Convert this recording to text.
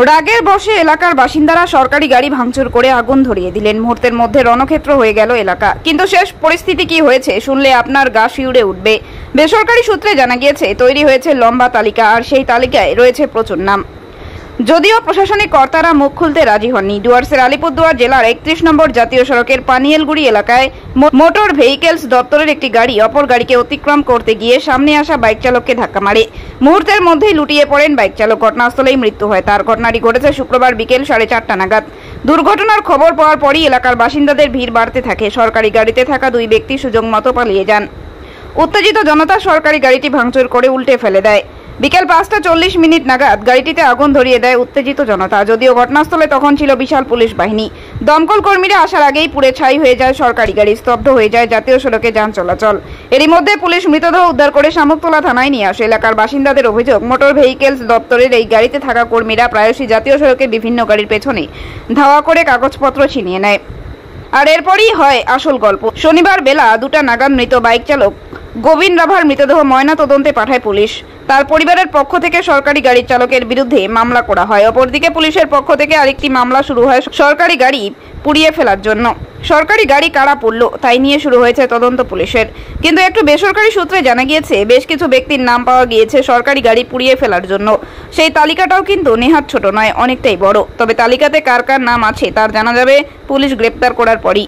রাগের বশে এলাকার বাসিন্দারা সরকারি গাড়ি ভাঙচুর করে আগুন ধরিয়ে দিলেন। মুহূর্তের মধ্যে রণক্ষেত্র হয়ে গেল এলাকা। কিন্তু শেষ পরিস্থিতি কি হয়েছে শুনলে আপনার গা শিউরে উঠবে। বেসরকারি সূত্রে জানা গিয়েছে তৈরি হয়েছে লম্বা তালিকা, আর সেই তালিকায় রয়েছে প্রচুর নাম। যদিও প্রশাসনিক কর্তারা মুখ খুলতে রাজি হননি। ডুয়ার্সের আলিপুরদুয়ার জেলার 31 নম্বর জাতীয় সড়কের পানিয়েলগুড়ি এলাকায় মোটর ভেহিকেলস দপ্তরের একটি গাড়ি অপর গাড়িকে অতিক্রম করতে গিয়ে সামনে আসা বাইক চালককে ধাক্কা মারে। মুহূর্তের মধ্যেই লুটিয়ে পড়েন বাইক চালক। ঘটনাস্থলেই মৃত্যু হয় তার। ঘটনাটি ঘটেছে শুক্রবার বিকেল 4:30 নাগাদ। দুর্ঘটনার খবর পাওয়ার পরই এলাকার বাসিন্দাদের ভিড় বাড়তে থাকে। সরকারি গাড়িতে থাকা দুই ব্যক্তি সুযোগ মতো পালিয়ে যান। উত্তেজিত জনতা সরকারি গাড়িটি ভাঙচুর করে উল্টে ফেলে দেয়। বিকেল 5:40 নাগাদ গাড়িটিতে আগুন ধরিয়ে দেয় উত্তেজিত জনতা। যদিও ঘটনাস্থলে তখন ছিল বিশাল পুলিশ বাহিনী। দমকল কর্মীরা আসার আগেই পুড়ে ছাই হয়ে যায় সরকারি গাড়ি, স্তব্ধ হয়ে যায় জাতীয় সড়কে যান চলাচল। এরই মধ্যে পুলিশ মৃতদেহ উদ্ধার করে শামুকতলা থানায় নিয়ে আসে। এলাকার বাসিন্দাদের অভিযোগ, মোটর ভেহিকেলস দপ্তরের এই গাড়িতে থাকা কর্মীরা প্রায়শই জাতীয় সড়কে বিভিন্ন গাড়ির পেছনে ধাওয়া করে কাগজপত্র ছিনিয়ে নেয়। আর এরপরই হয় আসল গল্প। শনিবার বেলা 2টা নাগাদ মৃত বাইক চালক গোবিন্দ রাভার মৃতদেহ ময়না তদন্তে পাঠায় পুলিশ। তার পরিবারের পক্ষ থেকে সরকারি গাড়ির চালকের বিরুদ্ধে মামলা করা হয়। অপরদিকে পুলিশের পক্ষ থেকে আরেকটি মামলা শুরু হয় সরকারি গাড়ি পুড়িয়ে ফেলার জন্য। সরকারি গাড়ি কারা পুড়ল তাই নিয়ে শুরু হয়েছে তদন্ত পুলিশের। কিন্তু একটু বেসরকারি সূত্রে জানা গিয়েছে বেশ কিছু ব্যক্তির নাম পাওয়া গিয়েছে সরকারি গাড়ি পুড়িয়ে ফেলার জন্য। সেই তালিকাটাও কিন্তু নেহাত ছোট নয়, অনেকটাই বড়। তবে তালিকাতে কার কার নাম আছে তার জানা যাবে পুলিশ গ্রেপ্তার করার পরই।